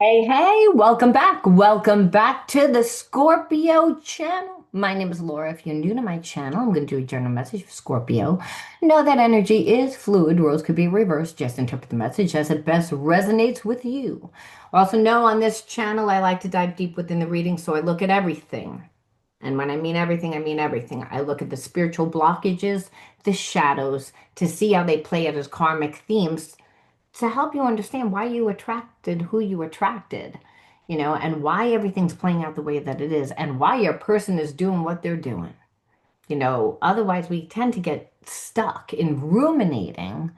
Hey, hey, welcome back. Welcome back to the Scorpio channel. My name is Laura. If you're new to my channel, I'm going to do a general message for Scorpio. Know that energy is fluid. Roles could be reversed. Just interpret the message as it best resonates with you. Also, know on this channel, I like to dive deep within the reading, so I look at everything. And when I mean everything, I mean everything. I look at the spiritual blockages, the shadows, to see how they play out as karmic themes to help you understand why you attracted who you attracted, and why everything's playing out the way that it is, and why your person is doing what they're doing. Otherwise, we tend to get stuck in ruminating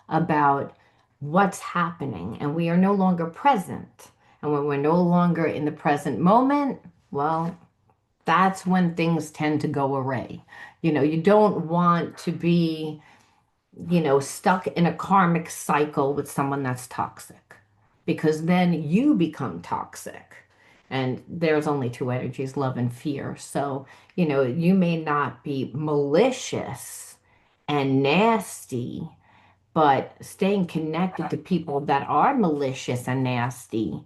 about what's happening, and we are no longer present. And when we're no longer in the present moment, well, that's when things tend to go awry. You don't want to be stuck in a karmic cycle with someone that's toxic because then you become toxic. And there's only two energies, love and fear. So, you may not be malicious and nasty, but staying connected to people that are malicious and nasty,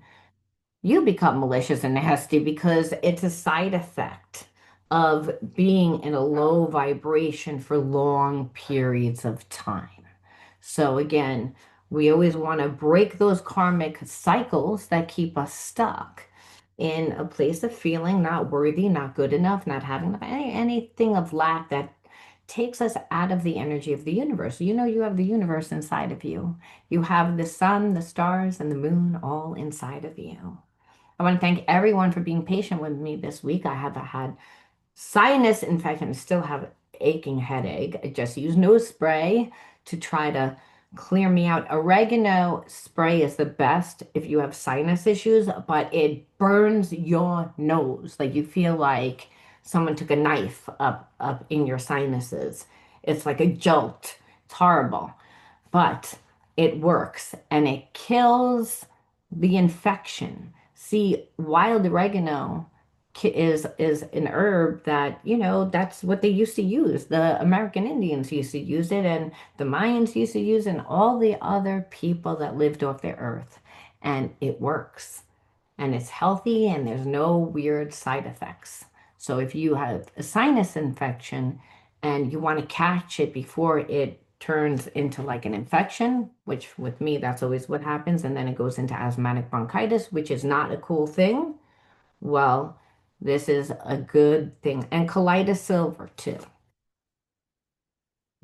you become malicious and nasty because it's a side effect of being in a low vibration for long periods of time. So again, we always want to break those karmic cycles that keep us stuck in a place of feeling not worthy, not good enough, not having anything of lack that takes us out of the energy of the universe. You have the universe inside of you. You have the sun, the stars, and the moon all inside of you. I want to thank everyone for being patient with me this week. I have had sinus infection, still have aching headache. I just use nose spray to try to clear me out. Oregano spray is the best if you have sinus issues, but it burns your nose. Like you feel like someone took a knife up in your sinuses. It's like a jolt. It's horrible, but it works and it kills the infection. See, wild oregano is an herb that, that's what they used to use. The American Indians used to use it, and the Mayans used to use it, and all the other people that lived off the earth. And it works. And it's healthy, and there's no weird side effects. So if you have a sinus infection and you want to catch it before it turns into like an infection, which with me, that's always what happens, and then it goes into asthmatic bronchitis, which is not a cool thing. Well, this is a good thing. And colitis silver too.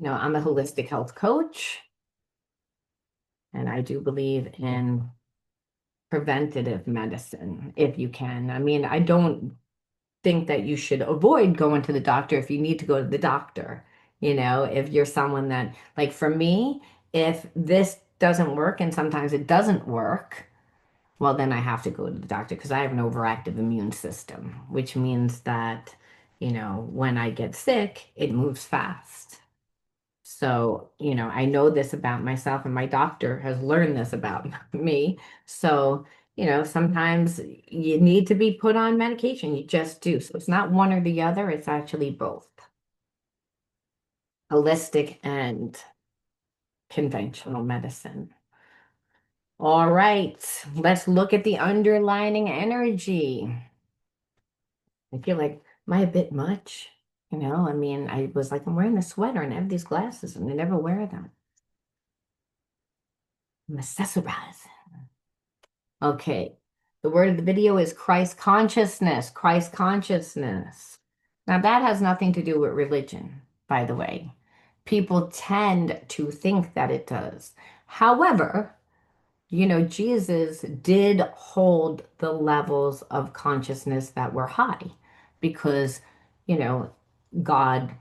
I'm a holistic health coach, and I do believe in preventative medicine if you can. I mean, I don't think that you should avoid going to the doctor if you need to go to the doctor. If you're someone that, like for me, if this doesn't work and sometimes it doesn't work, well, then I have to go to the doctor because I have an overactive immune system, which means that, when I get sick, it moves fast. So, I know this about myself, and my doctor has learned this about me. So, sometimes you need to be put on medication. You just do. So it's not one or the other, it's actually both holistic and conventional medicine. All right, let's look at the underlining energy. I feel like, am I a bit much? I mean, I was like, I'm wearing a sweater and I have these glasses and I never wear them. I'm accessorizing. Okay. The word of the video is Christ consciousness. Christ consciousness. Now, that has nothing to do with religion, by the way. People tend to think that it does. However, Jesus did hold the levels of consciousness that were high because, you know, God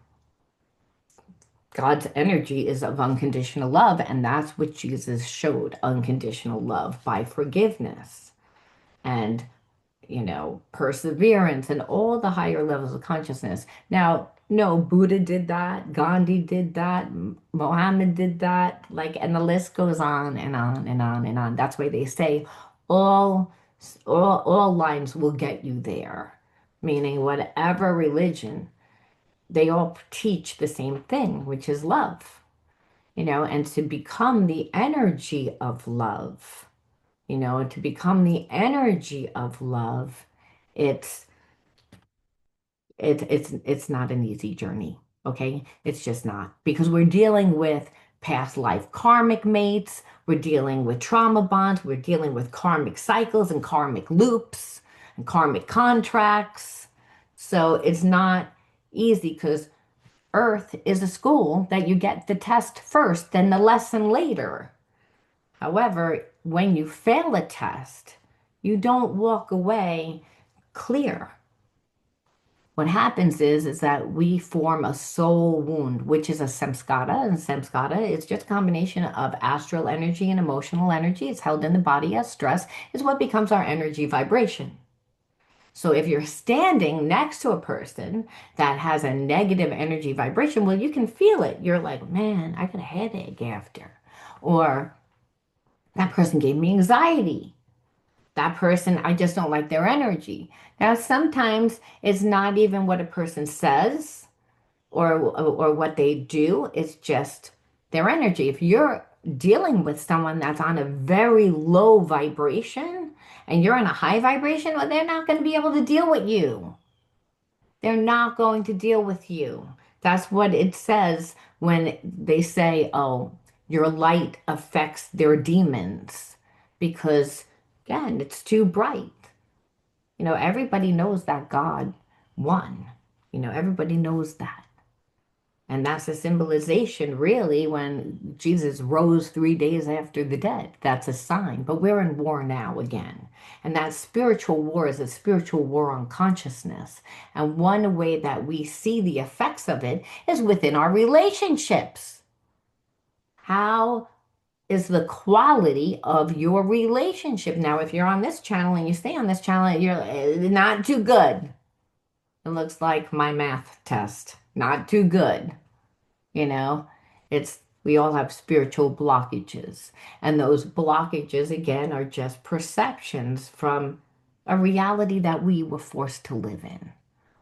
God's energy is of unconditional love, and that's what Jesus showed, unconditional love by forgiveness and perseverance and all the higher levels of consciousness. Now, no, Buddha did that, Gandhi did that, Mohammed did that, like, and the list goes on and on and on and on. That's why they say all all lines will get you there, meaning whatever religion, they all teach the same thing, which is love, and to become the energy of love. To become the energy of love, it's it's not an easy journey. Okay, it's just not, because we're dealing with past life karmic mates, we're dealing with trauma bonds, we're dealing with karmic cycles and karmic loops and karmic contracts. So it's not easy, because Earth is a school that you get the test first, then the lesson later. However, when you fail a test, you don't walk away clear. What happens is that we form a soul wound, which is a samskara, and samskara is just a combination of astral energy and emotional energy. It's held in the body as stress, is what becomes our energy vibration. So if you're standing next to a person that has a negative energy vibration, well, you can feel it. You're like, man, I got a headache after. Or that person gave me anxiety. That person, I just don't like their energy. Now, sometimes it's not even what a person says or what they do, it's just their energy. If you're dealing with someone that's on a very low vibration and you're on a high vibration, well, they're not going to be able to deal with you. They're not going to deal with you. That's what it says when they say, oh, your light affects their demons, because, again, it's too bright. Everybody knows that God won. Everybody knows that. And that's a symbolization, really, when Jesus rose 3 days after the dead. That's a sign. But we're in war now again. And that spiritual war is a spiritual war on consciousness. And one way that we see the effects of it is within our relationships. How is the quality of your relationship? Now, if you're on this channel and you stay on this channel, you're not too good. It looks like my math test. Not too good. You know, it's we all have spiritual blockages, and those blockages again are just perceptions from a reality that we were forced to live in,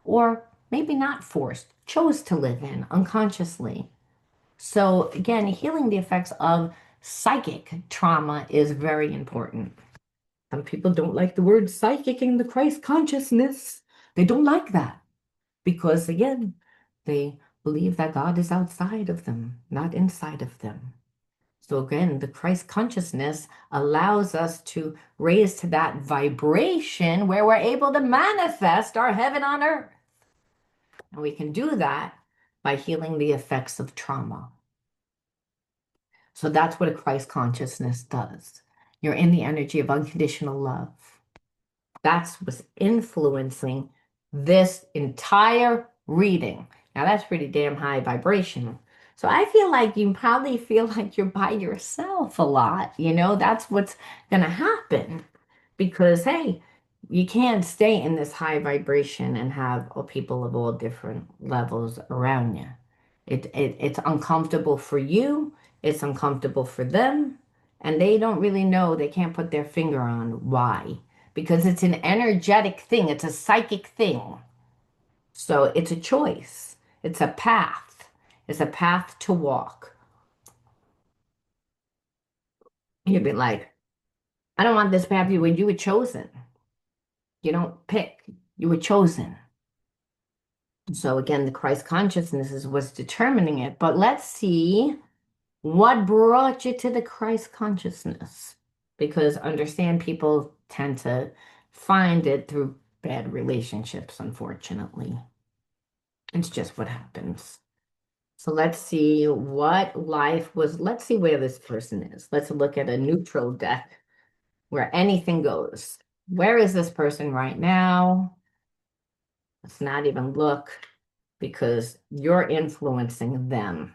or maybe not forced, chose to live in unconsciously. So again, healing the effects of psychic trauma is very important. Some people don't like the word psychic in the Christ consciousness. They don't like that, because again, they believe that God is outside of them, not inside of them. So again, the Christ consciousness allows us to raise to that vibration where we're able to manifest our heaven on earth. And we can do that by healing the effects of trauma. So that's what a Christ consciousness does. You're in the energy of unconditional love. That's what's influencing this entire reading. Now, that's pretty damn high vibration. So I feel like you probably feel like you're by yourself a lot. That's what's going to happen, because, hey, you can't stay in this high vibration and have people of all different levels around you. It's uncomfortable for you, it's uncomfortable for them, and they don't really know, they can't put their finger on why, because it's an energetic thing, it's a psychic thing. So it's a choice, it's a path to walk. You'd be like, I don't want this path. You were chosen. You don't pick, you were chosen. So again, the Christ consciousness is what's determining it. But let's see what brought you to the Christ consciousness. Because understand, people tend to find it through bad relationships, unfortunately. It's just what happens. So let's see what life was. Let's see where this person is. Let's look at a neutral deck where anything goes. Where is this person right now? Let's not even look, because you're influencing them.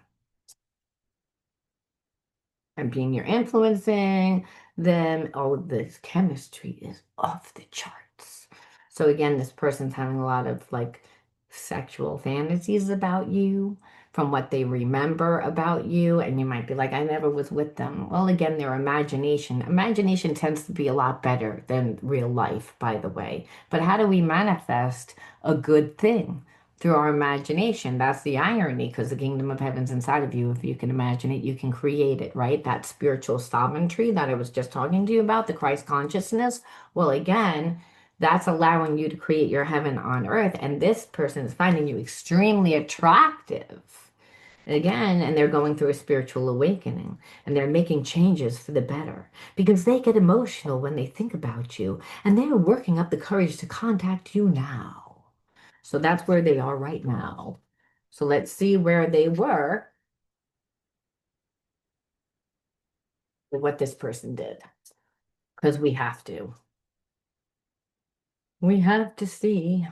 And being you're influencing them, oh, this chemistry is off the charts. So again, this person's having a lot of like sexual fantasies about you from what they remember about you. And you might be like, I never was with them. Well, again, their imagination. Imagination tends to be a lot better than real life, by the way. But how do we manifest a good thing? through our imagination. That's the irony, because the kingdom of heaven's inside of you. If you can imagine it, you can create it, right? That spiritual sovereignty that I was just talking to you about, the Christ consciousness. Well, again, that's allowing you to create your heaven on earth. And this person is finding you extremely attractive. Again, and they're going through a spiritual awakening and they're making changes for the better because they get emotional when they think about you and they're working up the courage to contact you now. So that's where they are right now. So let's see where they were with what this person did because we have to. We have to see.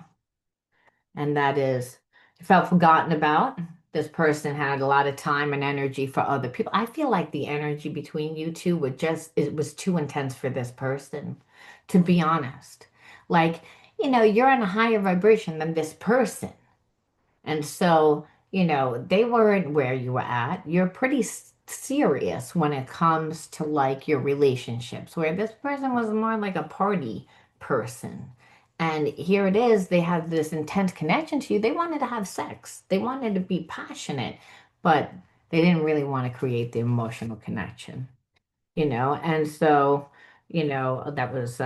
And that is, you felt forgotten about. This person had a lot of time and energy for other people. I feel like the energy between you two would just, it was too intense for this person, to be honest. Like, you're on a higher vibration than this person. And so, they weren't where you were at. You're pretty serious when it comes to like your relationships, where this person was more like a party person. And here it is, they have this intense connection to you. They wanted to have sex, they wanted to be passionate, but they didn't really want to create the emotional connection. And so, that was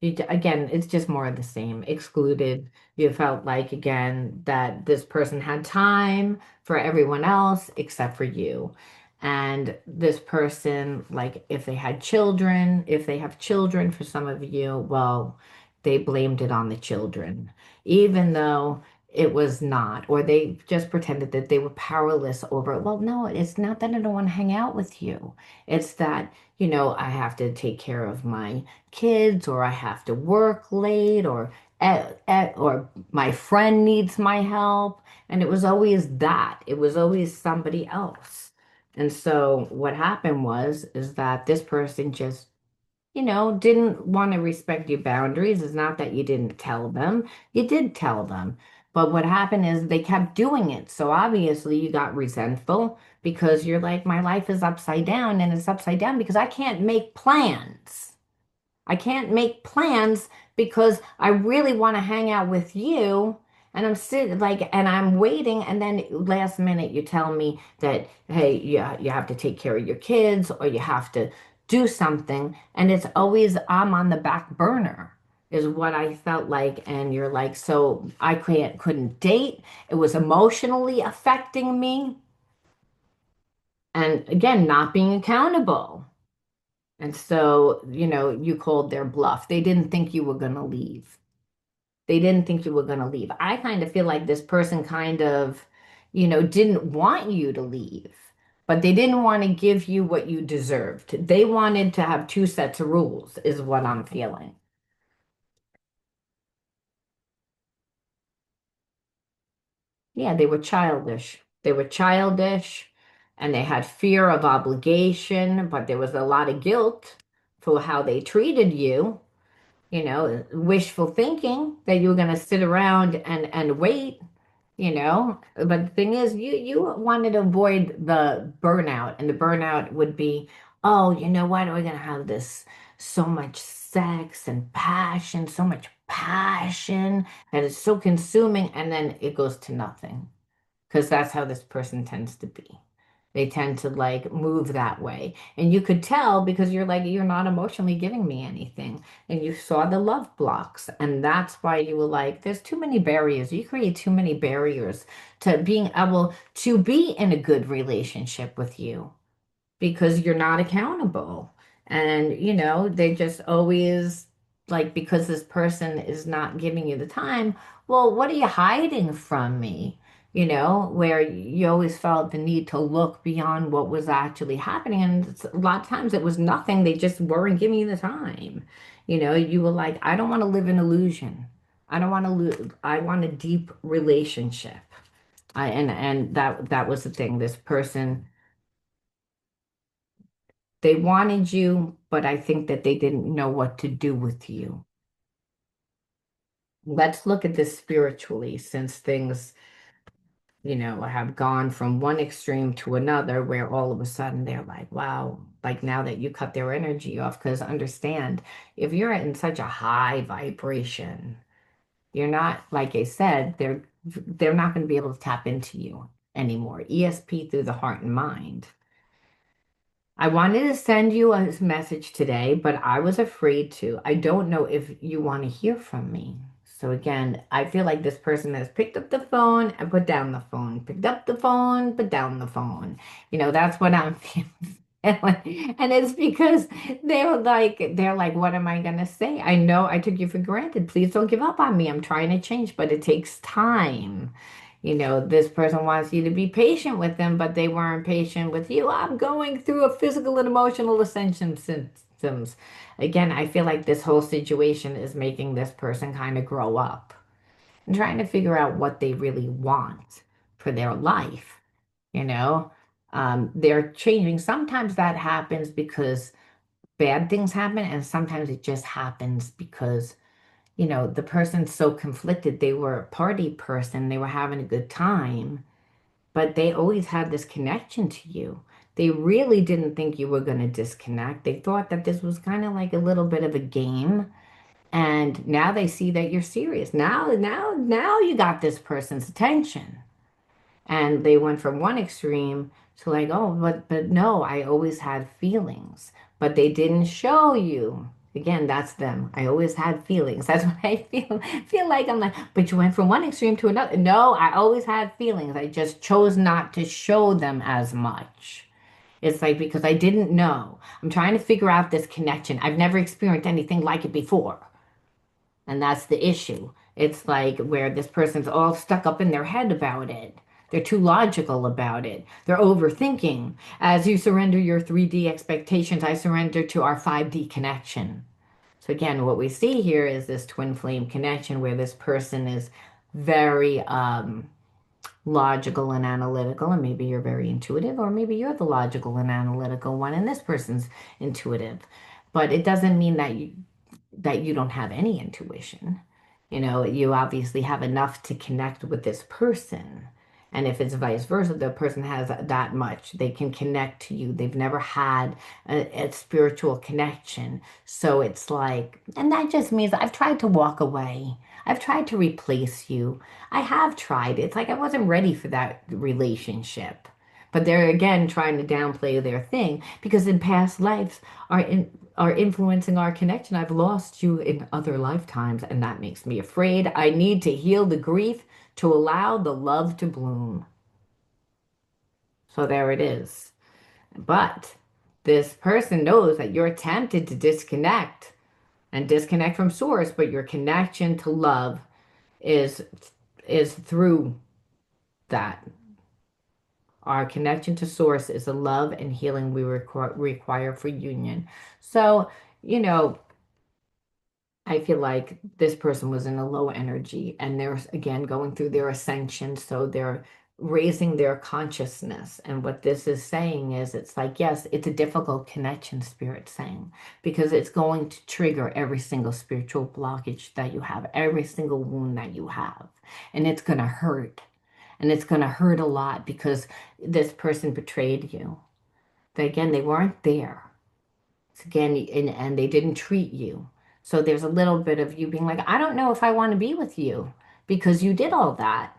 again, it's just more of the same. Excluded. You felt like, again, that this person had time for everyone else except for you. And this person, like, if they had children, if they have children for some of you, well, they blamed it on the children, even though it was not, or they just pretended that they were powerless over it. Well, no, it's not that I don't want to hang out with you. It's that, I have to take care of my kids, or I have to work late, or my friend needs my help. And it was always that. It was always somebody else. And so what happened was is that this person just, didn't want to respect your boundaries. It's not that you didn't tell them. You did tell them. But what happened is they kept doing it. So obviously you got resentful because you're like, my life is upside down, and it's upside down because I can't make plans. I can't make plans because I really want to hang out with you. And I'm sitting like, and I'm waiting. And then last minute, you tell me that, hey, you have to take care of your kids or you have to do something. And it's always, I'm on the back burner, is what I felt like. And you're like, so I couldn't date. It was emotionally affecting me. And again, not being accountable. And so, you called their bluff. They didn't think you were going to leave. They didn't think you were going to leave. I kind of feel like this person kind of, didn't want you to leave, but they didn't want to give you what you deserved. They wanted to have two sets of rules, is what I'm feeling. Yeah, they were childish. They were childish and they had fear of obligation, but there was a lot of guilt for how they treated you. Wishful thinking that you were going to sit around and wait. But the thing is, you wanted to avoid the burnout, and the burnout would be, oh, you know what? We're going to have this so much sex and passion, so much passion that is so consuming, and then it goes to nothing because that's how this person tends to be. They tend to like move that way. And you could tell because you're like, you're not emotionally giving me anything. And you saw the love blocks. And that's why you were like, there's too many barriers. You create too many barriers to being able to be in a good relationship with you because you're not accountable. And, they just always like, because this person is not giving you the time, well, what are you hiding from me? Where you always felt the need to look beyond what was actually happening. And a lot of times it was nothing. They just weren't giving you the time. You were like, I don't want to live in illusion. I don't want to lose. I want a deep relationship. And that was the thing. This person, they wanted you, but I think that they didn't know what to do with you. Let's look at this spiritually, since things, have gone from one extreme to another, where all of a sudden they're like, wow, like now that you cut their energy off, because understand, if you're in such a high vibration, You're not, like I said, they're not going to be able to tap into you anymore. ESP through the heart and mind. I wanted to send you a message today, but I was afraid to. I don't know if you want to hear from me. So again, I feel like this person has picked up the phone and put down the phone, picked up the phone, put down the phone. That's what I'm feeling. And it's because they're like, what am I gonna say? I know I took you for granted. Please don't give up on me. I'm trying to change, but it takes time. This person wants you to be patient with them, but they weren't patient with you. I'm going through a physical and emotional ascension symptoms. Again, I feel like this whole situation is making this person kind of grow up and trying to figure out what they really want for their life. You know, they're changing. Sometimes that happens because bad things happen, and sometimes it just happens because the person's so conflicted. They were a party person, they were having a good time, but they always had this connection to you. They really didn't think you were going to disconnect. They thought that this was kind of like a little bit of a game. And now they see that you're serious. Now you got this person's attention. And they went from one extreme to like, oh, but no, I always had feelings, but they didn't show you. Again, that's them. I always had feelings. That's what I feel like. I'm like, but you went from one extreme to another. No, I always had feelings. I just chose not to show them as much. It's like because I didn't know. I'm trying to figure out this connection. I've never experienced anything like it before. And that's the issue. It's like where this person's all stuck up in their head about it. They're too logical about it. They're overthinking. As you surrender your 3D expectations, I surrender to our 5D connection. So, again, what we see here is this twin flame connection where this person is very logical and analytical, and maybe you're very intuitive, or maybe you're the logical and analytical one, and this person's intuitive. But it doesn't mean that you don't have any intuition. You obviously have enough to connect with this person. And if it's vice versa, the person has that much, they can connect to you. They've never had a spiritual connection. So it's like, and that just means I've tried to walk away. I've tried to replace you. I have tried. It's like I wasn't ready for that relationship. But they're again trying to downplay their thing because in past lives, are influencing our connection. I've lost you in other lifetimes, and that makes me afraid. I need to heal the grief to allow the love to bloom. So there it is. But this person knows that you're tempted to disconnect and disconnect from source, but your connection to love is through that. Our connection to source is the love and healing we require for union. So, you know, I feel like this person was in a low energy and they're again going through their ascension. So they're raising their consciousness. And what this is saying is it's like, yes, it's a difficult connection, spirit saying, because it's going to trigger every single spiritual blockage that you have, every single wound that you have. And it's going to hurt. And it's going to hurt a lot because this person betrayed you. Again, they weren't there again, and they didn't treat you. So there's a little bit of you being like, I don't know if I want to be with you because you did all that.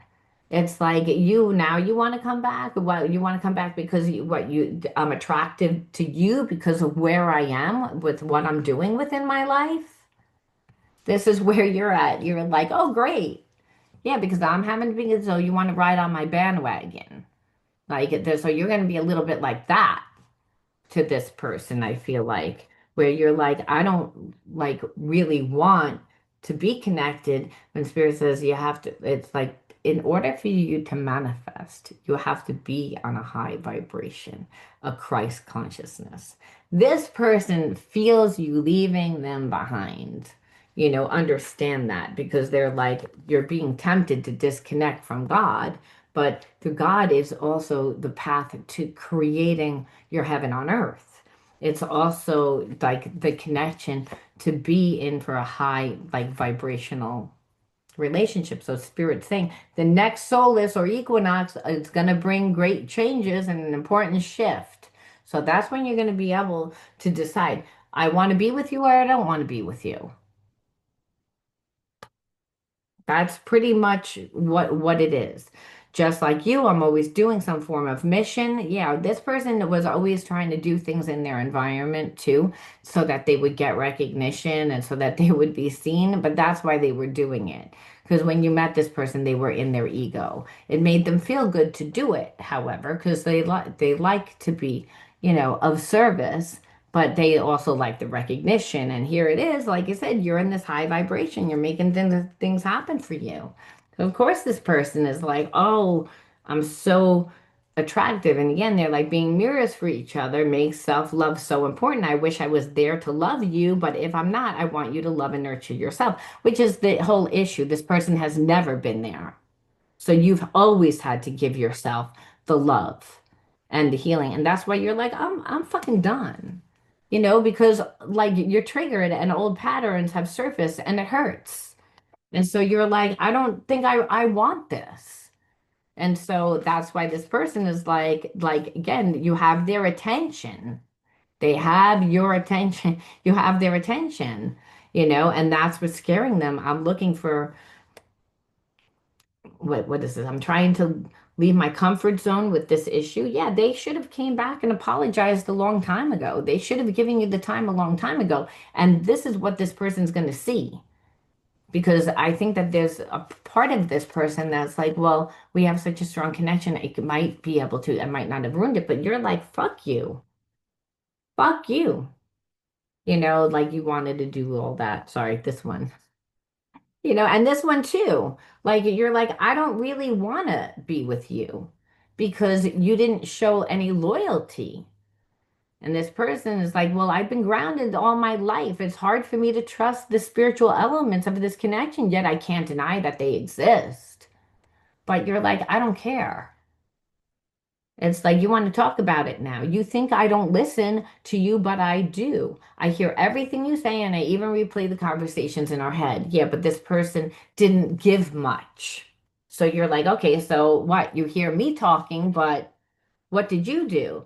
It's like you want to come back. Well, you want to come back because I'm attractive to you because of where I am with what I'm doing within my life. This is where you're at. You're like, oh, great. Yeah, because I'm having to be, so you want to ride on my bandwagon. So you're going to be a little bit like that to this person, I feel like, where you're like, I don't like really want to be connected when spirit says you have to, it's like, in order for you to manifest, you have to be on a high vibration, a Christ consciousness. This person feels you leaving them behind. Understand that because they're like, you're being tempted to disconnect from God, but through God is also the path to creating your heaven on earth. It's also like the connection to be in for a high, like vibrational relationship. So spirit saying the next solstice or equinox is going to bring great changes and an important shift. So that's when you're going to be able to decide, I want to be with you or I don't want to be with you. That's pretty much what it is. Just like you, I'm always doing some form of mission. Yeah, this person was always trying to do things in their environment too, so that they would get recognition and so that they would be seen. But that's why they were doing it. Because when you met this person, they were in their ego. It made them feel good to do it, however, because they like to be, of service, but they also like the recognition. And here it is, like I said, you're in this high vibration. You're making things happen for you. So of course, this person is like, oh, I'm so attractive. And again, they're like being mirrors for each other, makes self-love so important. I wish I was there to love you, but if I'm not, I want you to love and nurture yourself, which is the whole issue. This person has never been there. So you've always had to give yourself the love and the healing. And that's why you're like, I'm fucking done. Because like you're triggered and old patterns have surfaced and it hurts. And so you're like, I don't think I want this. And so that's why this person is like again, you have their attention. They have your attention. You have their attention, and that's what's scaring them. I'm looking for what is this? I'm trying to leave my comfort zone with this issue. Yeah, they should have came back and apologized a long time ago. They should have given you the time a long time ago. And this is what this person's going to see. Because I think that there's a part of this person that's like, well, we have such a strong connection. It might be able to, I might not have ruined it, but you're like, fuck you. Fuck you. Like you wanted to do all that. Sorry, this one. And this one too. Like you're like, I don't really want to be with you because you didn't show any loyalty. And this person is like, well, I've been grounded all my life. It's hard for me to trust the spiritual elements of this connection, yet I can't deny that they exist. But you're like, I don't care. It's like you want to talk about it now. You think I don't listen to you, but I do. I hear everything you say, and I even replay the conversations in our head. Yeah, but this person didn't give much. So you're like, okay, so what? You hear me talking, but what did you do?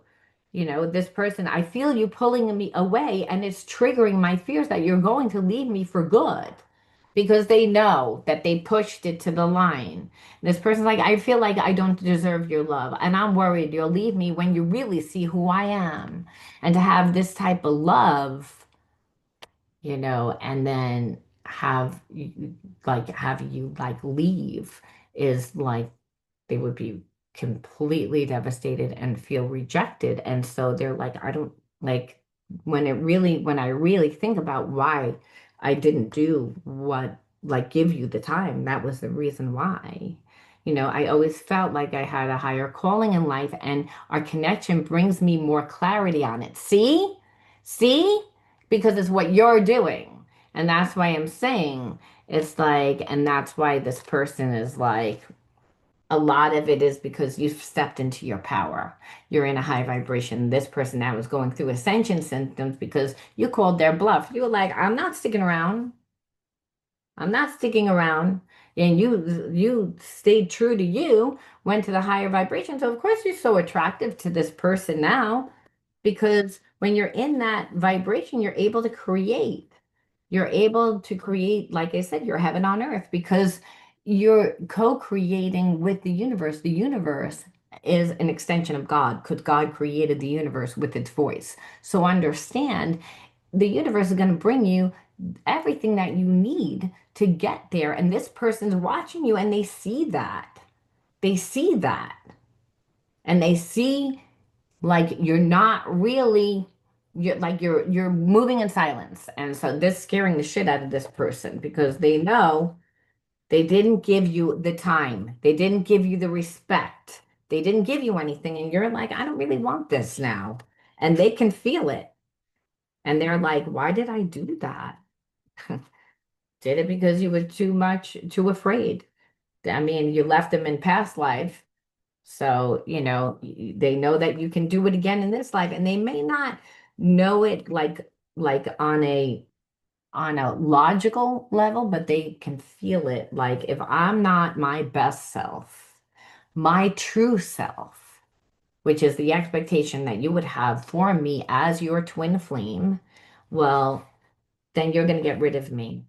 This person, I feel you pulling me away, and it's triggering my fears that you're going to leave me for good because they know that they pushed it to the line. This person's like, I feel like I don't deserve your love, and I'm worried you'll leave me when you really see who I am. And to have this type of love, and then have you leave is like they would be completely devastated and feel rejected. And so they're like, I don't like when I really think about why I didn't do what, like, give you the time, that was the reason why. I always felt like I had a higher calling in life, and our connection brings me more clarity on it. See? See? Because it's what you're doing. And that's why I'm saying it's like, and that's why this person is like, a lot of it is because you've stepped into your power. You're in a high vibration. This person now is going through ascension symptoms because you called their bluff. You were like, I'm not sticking around. I'm not sticking around. And you stayed true to you, went to the higher vibration. So of course you're so attractive to this person now because when you're in that vibration, you're able to create. You're able to create, like I said, your heaven on earth because you're co-creating with the universe. The universe is an extension of God because God created the universe with its voice. So understand the universe is going to bring you everything that you need to get there. And this person's watching you and they see that. They see that. And they see like you're not really you're moving in silence. And so this scaring the shit out of this person because they know they didn't give you the time. They didn't give you the respect. They didn't give you anything. And you're like, I don't really want this now. And they can feel it. And they're like, why did I do that? Did it because you were too afraid. I mean, you left them in past life. So, they know that you can do it again in this life, and they may not know it like on a logical level, but they can feel it. Like if I'm not my best self, my true self, which is the expectation that you would have for me as your twin flame, well, then you're going to get rid of me.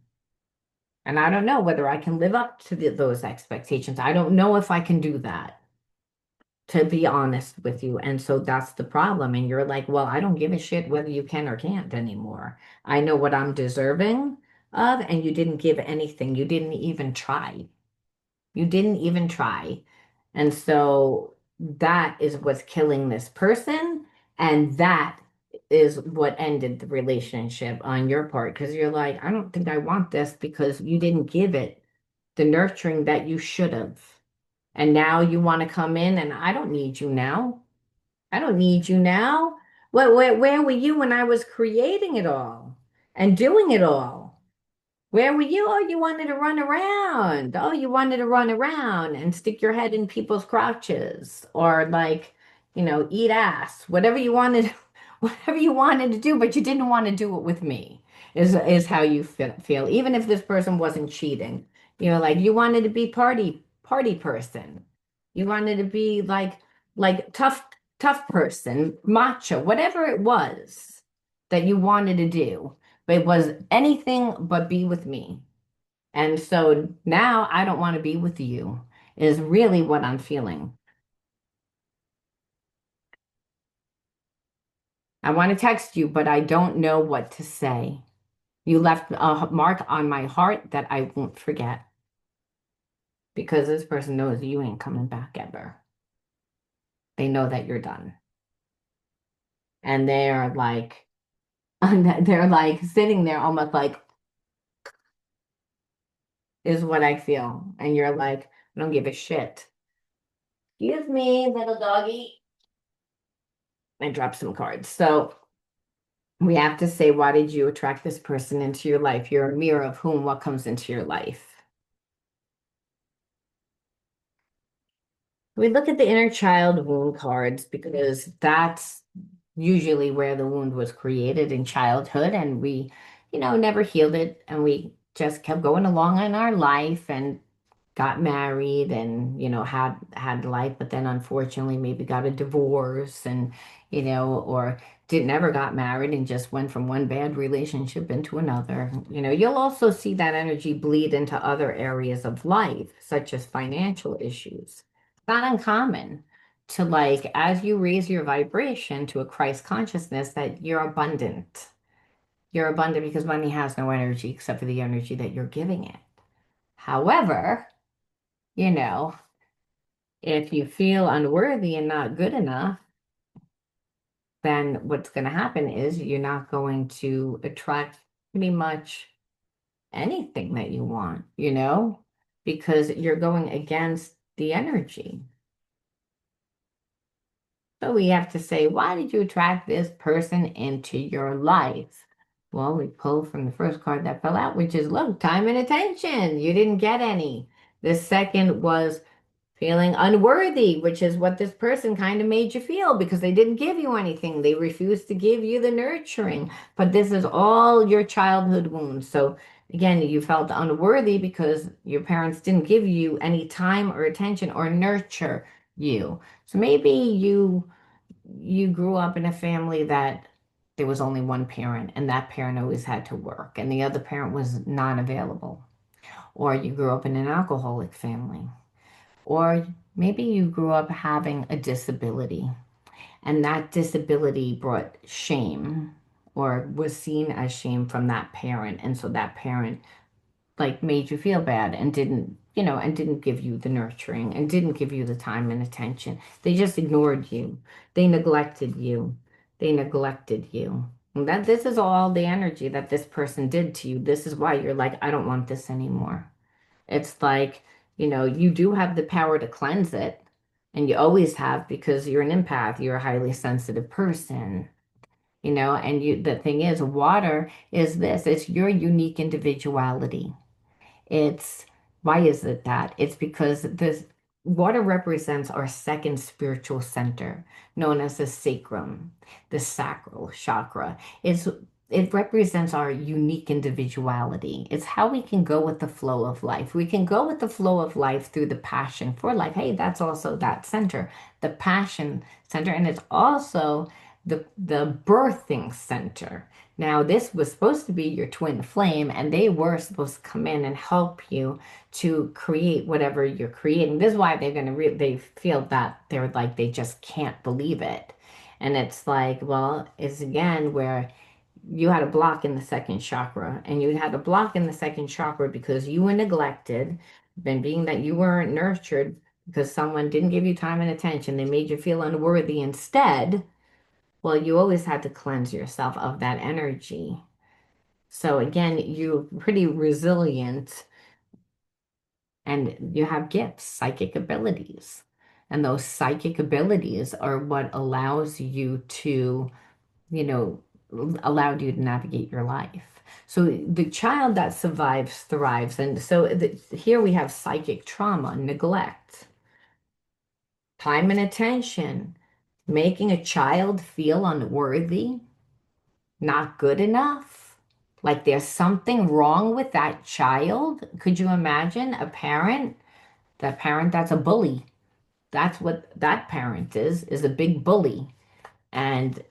And I don't know whether I can live up to those expectations. I don't know if I can do that, to be honest with you. And so that's the problem. And you're like, well, I don't give a shit whether you can or can't anymore. I know what I'm deserving of, and you didn't give anything. You didn't even try. You didn't even try. And so that is what's killing this person. And that is what ended the relationship on your part. Because you're like, I don't think I want this because you didn't give it the nurturing that you should have. And now you want to come in and I don't need you now. I don't need you now. Where were you when I was creating it all and doing it all? Where were you? Oh, you wanted to run around. Oh, you wanted to run around and stick your head in people's crotches or like, eat ass. Whatever you wanted, whatever you wanted to do, but you didn't want to do it with me. Is how you feel. Even if this person wasn't cheating. Like you wanted to be party person. You wanted to be like tough person, macho, whatever it was that you wanted to do, but it was anything but be with me. And so now I don't want to be with you, is really what I'm feeling. I want to text you, but I don't know what to say. You left a mark on my heart that I won't forget because this person knows you ain't coming back ever. They know that you're done. And they're like, they're like sitting there almost like, is what I feel. And you're like, I don't give a shit. Excuse me, little doggy. I dropped some cards. So we have to say, why did you attract this person into your life? You're a mirror of whom, what comes into your life. We look at the inner child wound cards because that's usually where the wound was created in childhood, and we, never healed it, and we just kept going along in our life and got married and had life, but then unfortunately maybe got a divorce and or didn't never got married and just went from one bad relationship into another. You'll also see that energy bleed into other areas of life, such as financial issues. It's not uncommon to, like, as you raise your vibration to a Christ consciousness, that you're abundant. You're abundant because money has no energy except for the energy that you're giving it. However, you know, if you feel unworthy and not good enough, then what's going to happen is you're not going to attract pretty much anything that you want, because you're going against the energy. So we have to say, why did you attract this person into your life? Well, we pulled from the first card that fell out, which is love, time, and attention. You didn't get any. The second was feeling unworthy, which is what this person kind of made you feel because they didn't give you anything. They refused to give you the nurturing. But this is all your childhood wounds. So again, you felt unworthy because your parents didn't give you any time or attention or nurture you. So maybe you grew up in a family that there was only one parent and that parent always had to work and the other parent was not available. Or you grew up in an alcoholic family. Or maybe you grew up having a disability and that disability brought shame or was seen as shame from that parent. And so that parent like made you feel bad and didn't give you the nurturing and didn't give you the time and attention. They just ignored you. They neglected you. They neglected you. And that this is all the energy that this person did to you. This is why you're like, I don't want this anymore. It's like, you do have the power to cleanse it, and you always have because you're an empath, you're a highly sensitive person, and the thing is, water is this, it's your unique individuality. It's why is it that? It's because this water represents our second spiritual center, known as the sacrum, the sacral chakra. It represents our unique individuality. It's how we can go with the flow of life. We can go with the flow of life through the passion for life. Hey, that's also that center, the passion center, and it's also the birthing center. Now, this was supposed to be your twin flame, and they were supposed to come in and help you to create whatever you're creating. This is why they're going to they feel that they're like they just can't believe it. And it's like, well, it's again where you had a block in the second chakra, and you had a block in the second chakra because you were neglected, and being that you weren't nurtured because someone didn't give you time and attention, they made you feel unworthy instead. Well, you always had to cleanse yourself of that energy. So again, you're pretty resilient and you have gifts, psychic abilities. And those psychic abilities are what allows you to, you know, allowed you to navigate your life. So the child that survives thrives. And so here we have psychic trauma, neglect, time and attention, making a child feel unworthy, not good enough. Like there's something wrong with that child. Could you imagine a parent, that parent that's a bully? That's what that parent is a big bully. And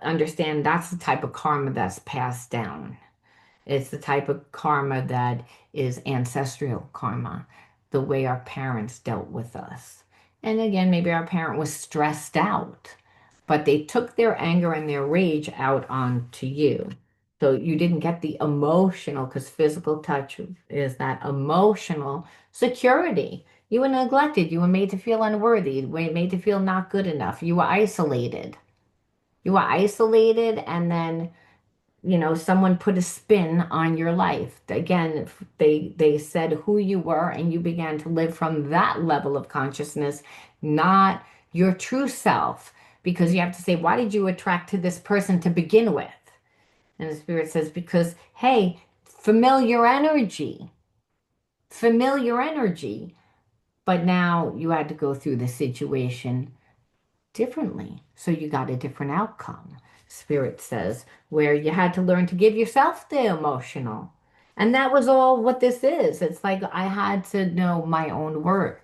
understand that's the type of karma that's passed down. It's the type of karma that is ancestral karma, the way our parents dealt with us. And again, maybe our parent was stressed out, but they took their anger and their rage out onto you. So you didn't get the emotional, because physical touch is that emotional security. You were neglected. You were made to feel unworthy. You were made to feel not good enough. You were isolated. You were isolated, and then someone put a spin on your life. Again, they said who you were, and you began to live from that level of consciousness, not your true self. Because you have to say, why did you attract to this person to begin with? And the spirit says, because, hey, familiar energy, familiar energy. But now you had to go through the situation differently. So you got a different outcome, Spirit says, where you had to learn to give yourself the emotional. And that was all what this is. It's like I had to know my own worth.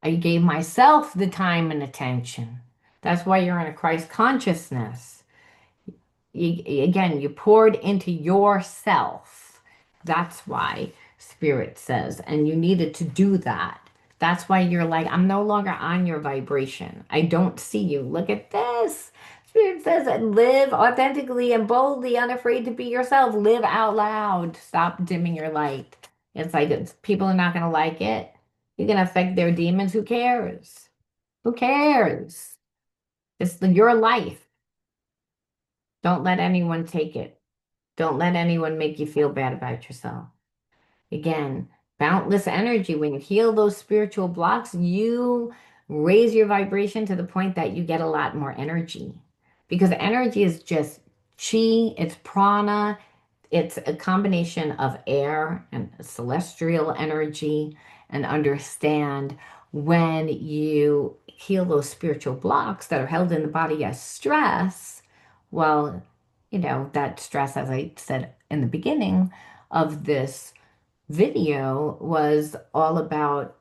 I gave myself the time and attention. That's why you're in a Christ consciousness. Again, you poured into yourself. That's why Spirit says, and you needed to do that. That's why you're like, I'm no longer on your vibration. I don't see you. Look at this. Spirit says, live authentically and boldly, unafraid to be yourself. Live out loud. Stop dimming your light. It's like people are not going to like it. You're going to affect their demons. Who cares? Who cares? It's your life. Don't let anyone take it. Don't let anyone make you feel bad about yourself. Again, boundless energy. When you heal those spiritual blocks, you raise your vibration to the point that you get a lot more energy. Because energy is just chi, it's prana, it's a combination of air and celestial energy. And understand when you heal those spiritual blocks that are held in the body as stress, well, that stress, as I said in the beginning of this video, was all about,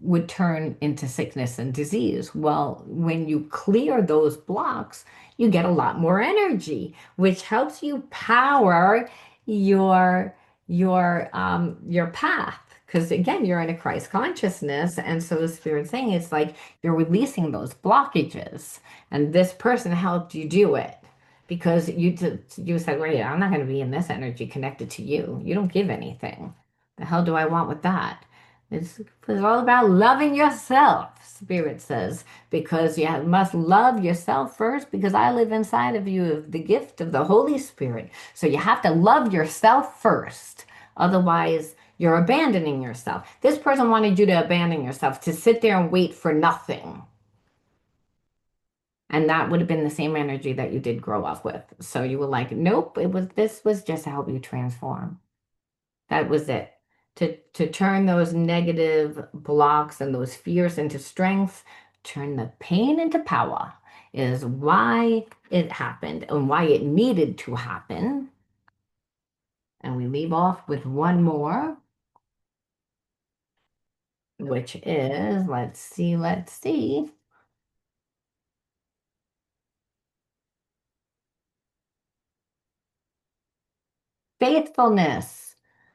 would turn into sickness and disease. Well, when you clear those blocks, you get a lot more energy, which helps you power your your path. Because again, you're in a Christ consciousness, and so the Spirit's saying it's like you're releasing those blockages, and this person helped you do it because you said, wait, I'm not going to be in this energy connected to you. You don't give anything. The hell do I want with that? It's all about loving yourself, Spirit says, because you must love yourself first, because I live inside of you of the gift of the Holy Spirit. So you have to love yourself first. Otherwise, you're abandoning yourself. This person wanted you to abandon yourself, to sit there and wait for nothing. And that would have been the same energy that you did grow up with. So you were like, nope, this was just to help you transform. That was it. To turn those negative blocks and those fears into strength, turn the pain into power is why it happened and why it needed to happen. And we leave off with one more, which is, let's see. Faithfulness.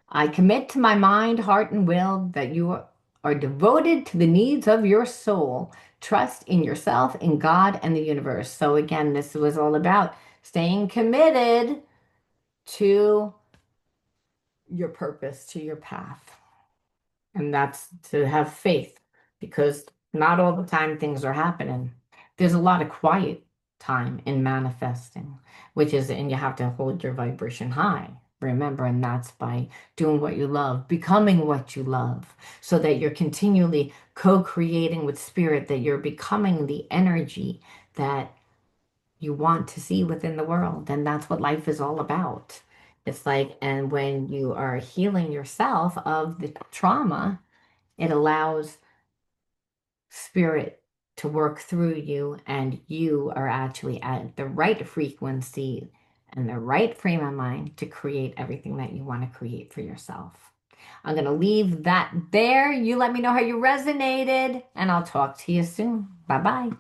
I commit to my mind, heart, and will that you are devoted to the needs of your soul. Trust in yourself, in God, and the universe. So, again, this was all about staying committed to your purpose, to your path. And that's to have faith because not all the time things are happening. There's a lot of quiet time in manifesting, and you have to hold your vibration high. Remember, and that's by doing what you love, becoming what you love, so that you're continually co-creating with spirit, that you're becoming the energy that you want to see within the world. And that's what life is all about. It's like, and when you are healing yourself of the trauma, it allows spirit to work through you, and you are actually at the right frequency and the right frame of mind to create everything that you want to create for yourself. I'm going to leave that there. You let me know how you resonated, and I'll talk to you soon. Bye bye.